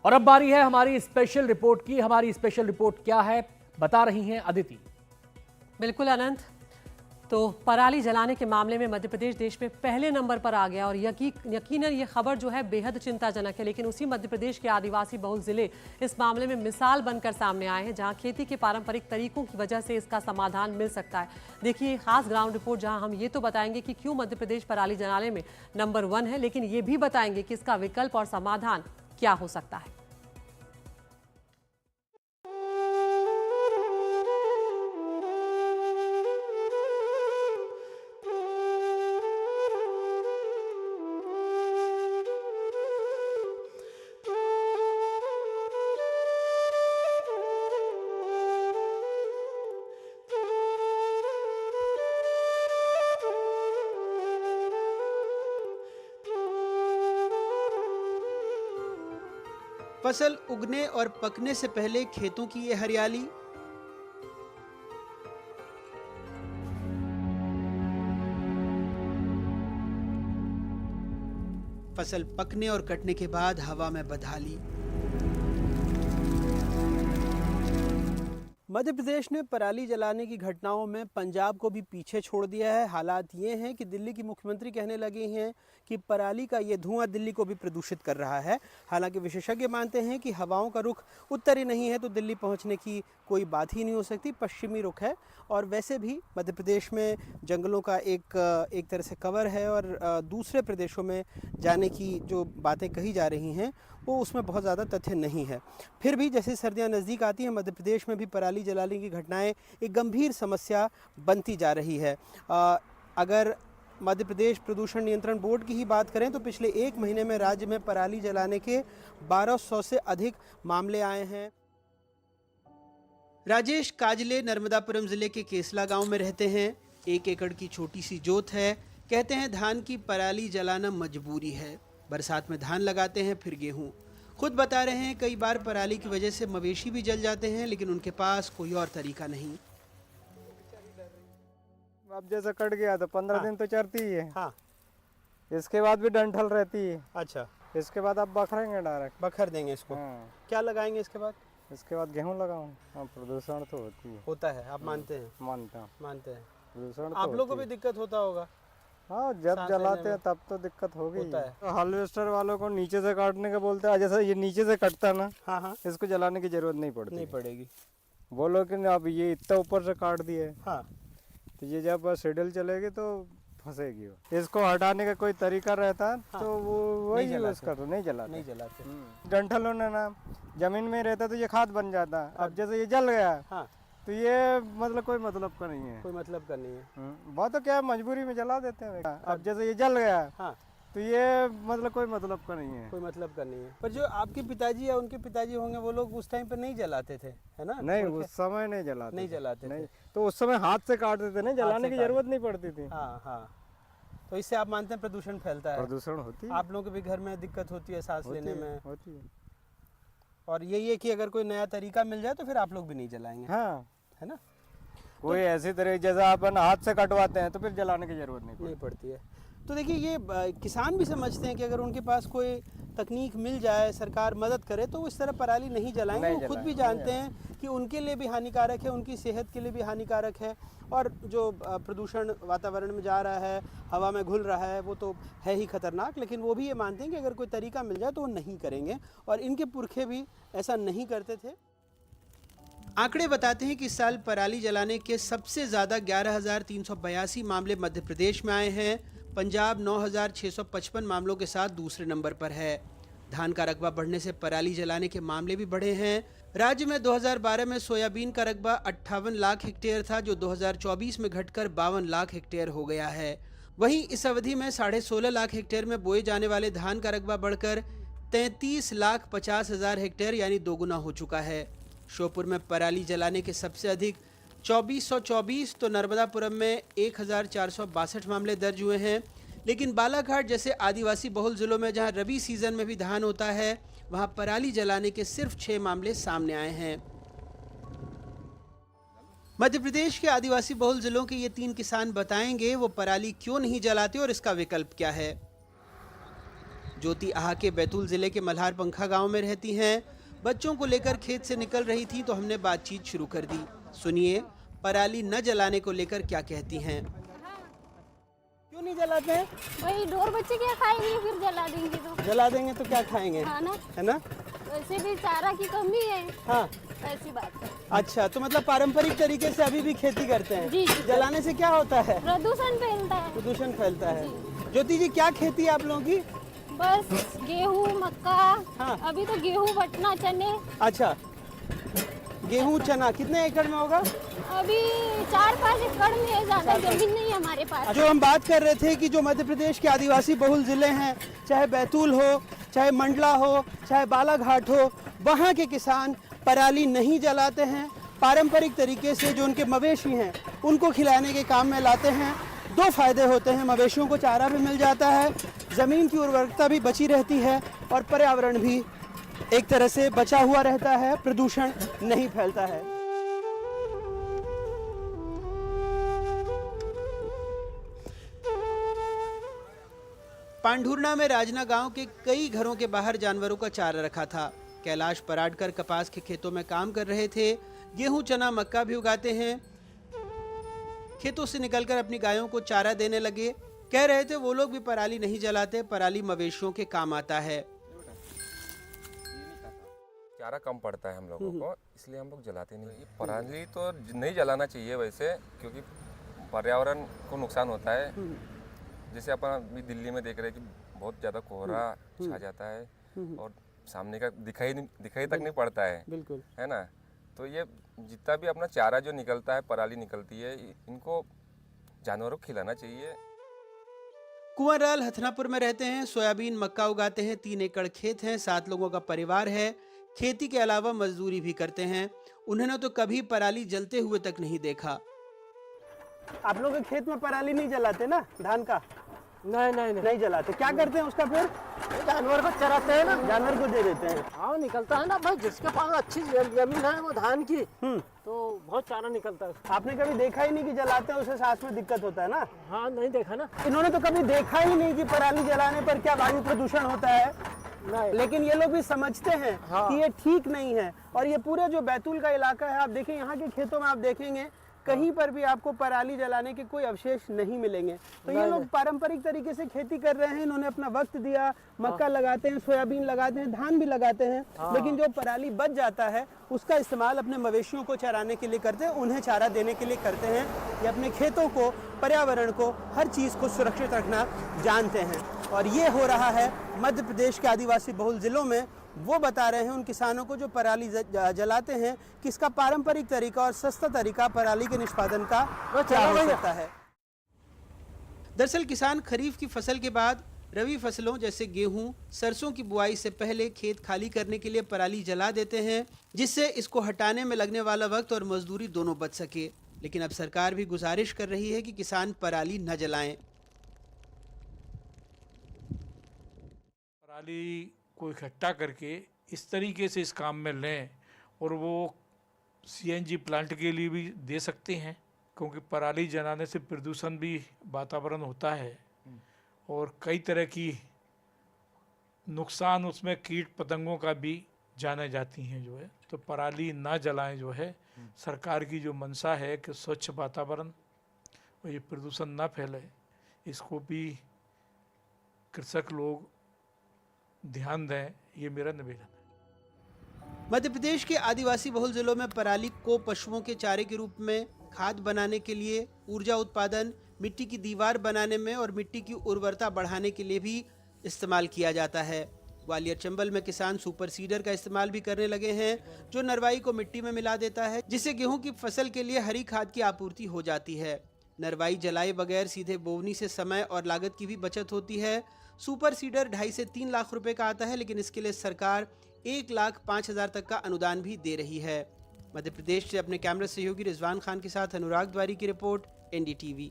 और अब बारी है हमारी स्पेशल रिपोर्ट की। हमारी स्पेशल रिपोर्ट क्या है बता रही हैं अदिति। बिल्कुल अनंत, तो पराली जलाने के मामले में मध्य प्रदेश देश में पहले नंबर पर आ गया और यकीनन ये खबर जो है बेहद चिंताजनक है। लेकिन उसी मध्य प्रदेश के आदिवासी बहुल जिले इस मामले में मिसाल बनकर सामने आए हैं, जहां खेती के पारंपरिक तरीकों की वजह से इसका समाधान मिल सकता है। देखिए खास ग्राउंड रिपोर्ट, जहां हम ये तो बताएंगे कि क्यों मध्य प्रदेश पराली जलाने में नंबर 1 है, लेकिन ये भी बताएंगे कि इसका विकल्प और समाधान क्या हो सकता है। फसल उगने और पकने से पहले खेतों की ये हरियाली, फसल पकने और कटने के बाद हवा में बदहाली। मध्य प्रदेश ने पराली जलाने की घटनाओं में पंजाब को भी पीछे छोड़ दिया है। हालात ये हैं कि दिल्ली की मुख्यमंत्री कहने लगे हैं कि पराली का ये धुआं दिल्ली को भी प्रदूषित कर रहा है। हालांकि विशेषज्ञ मानते हैं कि हवाओं का रुख उत्तरी नहीं है तो दिल्ली पहुंचने की कोई बात ही नहीं हो सकती, पश्चिमी रुख है। और वैसे भी मध्य प्रदेश में जंगलों का एक तरह से कवर है और दूसरे प्रदेशों में जाने की जो बातें कही जा रही हैं वो उसमें बहुत ज़्यादा तथ्य नहीं है। फिर भी जैसे सर्दियां नज़दीक आती हैं, मध्य प्रदेश में भी पराली जलाने की घटनाएं एक गंभीर समस्या बनती जा रही है। अगर मध्य प्रदेश प्रदूषण नियंत्रण बोर्ड की ही बात करें तो पिछले 1 महीने में राज्य में पराली जलाने के 1200 से अधिक मामले आए हैं। राजेश काजले नर्मदापुरम जिले के केसला गांव में रहते हैं। 1 एकड़ की छोटी सी जोत है। कहते हैं धान की पराली जलाना मजबूरी है। बरसात में धान लगाते हैं, फिर गेहूं। खुद बता रहे हैं कई बार पराली की वजह से मवेशी भी जल जाते हैं, लेकिन उनके पास कोई और तरीका नहीं। अब जैसे कट गया तो 15 दिन तो चरती ही है। हाँ। इसके बाद भी डंठल रहती है। अच्छा, इसके बाद आप बखरेंगे डायरेक्ट। बखर देंगे इसको। हाँ। क्या लगाएंगे इसके बाद? इसके बाद गेहूं लगाऊं। हाँ, प्रदूषण तो होती है। होता है, आप मानते हैं? मानता हूँ, मानते हैं। प्रदूषण आप लोगों को भी दिक्कत होता होगा? हाँ, जब जलाते हैं तब तो दिक्कत होगी। होता है। तो हार्वेस्टर वालों को नीचे से काटने का बोलते हैं। जैसे ये नीचे से कटता है ना, हाँ हाँ, इसको जलाने की जरूरत नहीं पड़ती। नहीं पड़ेगी। बोलो कि अब ये इतना ऊपर से काट दिया है, हाँ, तो ये जब शेड्यूल चलेगी तो फंसेगी वो। इसको हटाने का कोई तरीका रहता है। हाँ। तो वो वही यूज करते, नहीं जलाते। डंठलों ने ना जमीन में रहता तो ये खाद बन जाता। अब जैसे ये जल गया, हाँ, तो ये मतलब कोई मतलब का नहीं है। कोई मतलब का नहीं है। बहुत तो क्या मजबूरी में जला देते हैं। अब जैसे ये जल गया, हाँ, तो ये मतलब कोई मतलब का नहीं है। कोई मतलब का नहीं है। पर जो आपके पिताजी या उनके पिताजी होंगे वो लोग उस टाइम पे नहीं जलाते थे, है ना? नहीं, उस समय नहीं जलाते। नहीं जलाते नहीं, तो उस समय हाथ से काटते थे ना, जलाने की जरूरत नहीं पड़ती थी। हाँ हाँ। तो इससे आप मानते हैं प्रदूषण फैलता है? प्रदूषण होती है। आप लोगों के भी घर में दिक्कत होती है सांस लेने में? होती है। और यही है कि अगर कोई नया तरीका मिल जाए तो फिर आप लोग भी नहीं जलाएंगे। हाँ, है ना? कोई ऐसी तरह जैसा अपन हाथ से कटवाते हैं तो फिर जलाने की जरूरत नहीं पड़ती है। तो देखिए ये किसान भी समझते हैं कि अगर उनके पास कोई तकनीक मिल जाए, सरकार मदद करे तो वो इस तरह पराली नहीं जलाएंगे। वो खुद भी जानते हैं कि उनके लिए भी हानिकारक है, उनकी सेहत के लिए भी हानिकारक है। और जो प्रदूषण वातावरण में जा रहा है, हवा में घुल रहा है, वो तो है ही खतरनाक। लेकिन वो भी ये मानते हैं कि अगर कोई तरीका मिल जाए तो वो नहीं करेंगे। और इनके पुरखे भी ऐसा नहीं करते थे। आंकड़े बताते हैं कि इस साल पराली जलाने के सबसे ज़्यादा 11,382 मामले मध्य प्रदेश में आए हैं। पंजाब 9,655 मामलों के साथ दूसरे नंबर पर है। धान का रकबा बढ़ने से पराली जलाने के मामले भी बढ़े हैं। राज्य में 2012 में सोयाबीन का रकबा 58 लाख हेक्टेयर था, जो 2024 में घटकर 52 लाख हेक्टेयर हो गया है। वहीं इस अवधि में 16.5 लाख हेक्टेयर में बोए जाने वाले धान का रकबा बढ़कर 33,50,000 हेक्टेयर यानी दोगुना हो चुका है। श्योपुर में पराली जलाने के सबसे अधिक 2424 तो नर्मदापुरम में 1462 मामले दर्ज हुए हैं। लेकिन बालाघाट जैसे आदिवासी बहुल जिलों में जहां रबी सीजन में भी धान होता है, वहां पराली जलाने के सिर्फ 6 मामले सामने आए हैं। मध्य प्रदेश के आदिवासी बहुल जिलों के ये 3 किसान बताएंगे वो पराली क्यों नहीं जलाते और इसका विकल्प क्या है। ज्योति आहाके बैतूल जिले के मल्हार पंखा गांव में रहती हैं। बच्चों को लेकर खेत से निकल रही थी तो हमने बातचीत शुरू कर दी। सुनिए पराली न जलाने को लेकर क्या कहती हैं। क्यों नहीं जलाते हैं? वही ढोर बच्चे क्या खाएंगे, फिर जला देंगे तो जला देंगे तो क्या खाएंगे, खाना, है ना? वैसे भी चारा की कमी है। हाँ, ऐसी बात है। अच्छा, तो मतलब पारंपरिक तरीके से अभी भी खेती करते हैं। जी, जी। जलाने से क्या होता है? प्रदूषण फैलता है। प्रदूषण फैलता है। ज्योति जी, क्या खेती है आप लोगों की? बस गेहूँ, मक्का। हाँ। अभी तो गेहूँ, बटना, चने। अच्छा, गेहूँ चना कितने एकड़ में होगा? अभी 4-5 एकड़ में है, ज्यादा जमीन नहीं है हमारे पास। जो हम बात कर रहे थे कि जो मध्य प्रदेश के आदिवासी बहुल जिले हैं, चाहे बैतूल हो, चाहे मंडला हो, चाहे बालाघाट हो, वहाँ के किसान पराली नहीं जलाते हैं। पारंपरिक तरीके से जो उनके मवेशी हैं उनको खिलाने के काम में लाते हैं। दो फायदे होते हैं, मवेशियों को चारा भी मिल जाता है, ज़मीन की उर्वरकता भी बची रहती है और पर्यावरण भी एक तरह से बचा हुआ रहता है, प्रदूषण नहीं फैलता है। पांढुरना में राजना गांव के कई घरों के बाहर जानवरों का चारा रखा था। कैलाश पराडकर कपास के खेतों में काम कर रहे थे। गेहूं, चना, मक्का भी उगाते हैं। खेतों से निकलकर अपनी गायों को चारा देने लगे। कह रहे थे वो लोग भी पराली नहीं जलाते, पराली मवेशियों के काम आता है। चारा कम पड़ता है हम लोगों को, इसलिए हम लोग जलाते नहीं। ये पराली तो नहीं जलाना चाहिए वैसे, क्योंकि पर्यावरण को नुकसान होता है। जैसे अपन अभी दिल्ली में देख रहे हैं कि बहुत ज़्यादा कोहरा छा जाता है और सामने का दिखाई तक नहीं पड़ता है, बिल्कुल, है ना। तो ये जितना भी अपना चारा जो निकलता है, पराली निकलती है, इनको जानवरों को खिलाना चाहिए। कुंवरलाल हथनापुर में रहते हैं। सोयाबीन, मक्का उगाते हैं। 3 एकड़ खेत हैं। 7 लोगों का परिवार है। खेती के अलावा मजदूरी भी करते हैं। उन्होंने तो कभी पराली जलते हुए तक नहीं देखा। आप लोग के खेत में पराली नहीं जलाते ना, धान का? नहीं जलाते। क्या करते हैं उसका फिर? जानवर को चराते हैं ना, जानवर को दे देते हैं। हाँ निकलता है ना भाई, जिसके पास अच्छी जमीन है वो धान की, तो बहुत चारा निकलता है। आपने कभी देखा ही नहीं कि जलाते हैं उसे सांस में दिक्कत होता है ना? हाँ नहीं देखा ना। इन्होंने तो कभी देखा ही नहीं कि पराली जलाने पर क्या वायु प्रदूषण होता है। नहीं। लेकिन ये लोग भी समझते हैं कि ये ठीक नहीं है। और ये पूरे जो बैतूल का इलाका है, आप देखें यहाँ के खेतों में आप देखेंगे कहीं पर भी आपको पराली जलाने के कोई अवशेष नहीं मिलेंगे। तो ये लोग पारंपरिक तरीके से खेती कर रहे हैं। इन्होंने अपना वक्त दिया, मक्का लगाते हैं, सोयाबीन लगाते हैं, धान भी लगाते हैं। लेकिन जो पराली बच जाता है उसका इस्तेमाल अपने मवेशियों को चराने के लिए करते हैं, उन्हें चारा देने के लिए करते हैं। ये अपने खेतों को, पर्यावरण को, हर चीज़ को सुरक्षित रखना जानते हैं। और ये हो रहा है मध्य प्रदेश के आदिवासी बहुल जिलों में। वो बता रहे हैं उन किसानों को जो पराली जलाते हैं कि इसका पारंपरिक तरीका और सस्ता तरीका पराली के निष्पादन का क्या हो सकता है। दरअसल किसान खरीफ की फसल के बाद रबी फसलों जैसे गेहूं, सरसों की बुआई से पहले खेत खाली करने के लिए पराली जला देते हैं, जिससे इसको हटाने में लगने वाला वक्त और मजदूरी दोनों बच सके। लेकिन अब सरकार भी गुजारिश कर रही है कि किसान पराली न जलाएं। पराली को इकट्ठा करके इस तरीके से इस काम में लें और वो सीएनजी प्लांट के लिए भी दे सकते हैं, क्योंकि पराली जलाने से प्रदूषण भी वातावरण होता है और कई तरह की नुकसान उसमें कीट पतंगों का भी जाने जाती हैं जो है। तो पराली ना जलाएं जो है, सरकार की जो मंशा है कि स्वच्छ वातावरण और ये प्रदूषण ना फैले, इसको भी कृषक लोग ध्यान दें, ये मेरा निवेदन है। मध्य प्रदेश के आदिवासी बहुल जिलों में पराली को पशुओं के चारे के रूप में, खाद बनाने के लिए, ऊर्जा उत्पादन, मिट्टी की दीवार बनाने में और मिट्टी की उर्वरता बढ़ाने के लिए भी इस्तेमाल किया जाता है। ग्वालियर चंबल में किसान सुपर सीडर का इस्तेमाल भी करने लगे हैं, जो नरवाई को मिट्टी में मिला देता है, जिससे गेहूं की फसल के लिए हरी खाद की आपूर्ति हो जाती है। नरवाई जलाए बगैर सीधे बोवनी से समय और लागत की भी बचत होती है। सुपर सीडर 2.5 से 3 लाख रुपए का आता है, लेकिन इसके लिए सरकार 1,05,000 तक का अनुदान भी दे रही है। मध्य प्रदेश से अपने कैमरा सहयोगी रिजवान खान के साथ अनुराग द्वारी की रिपोर्ट, NDTV।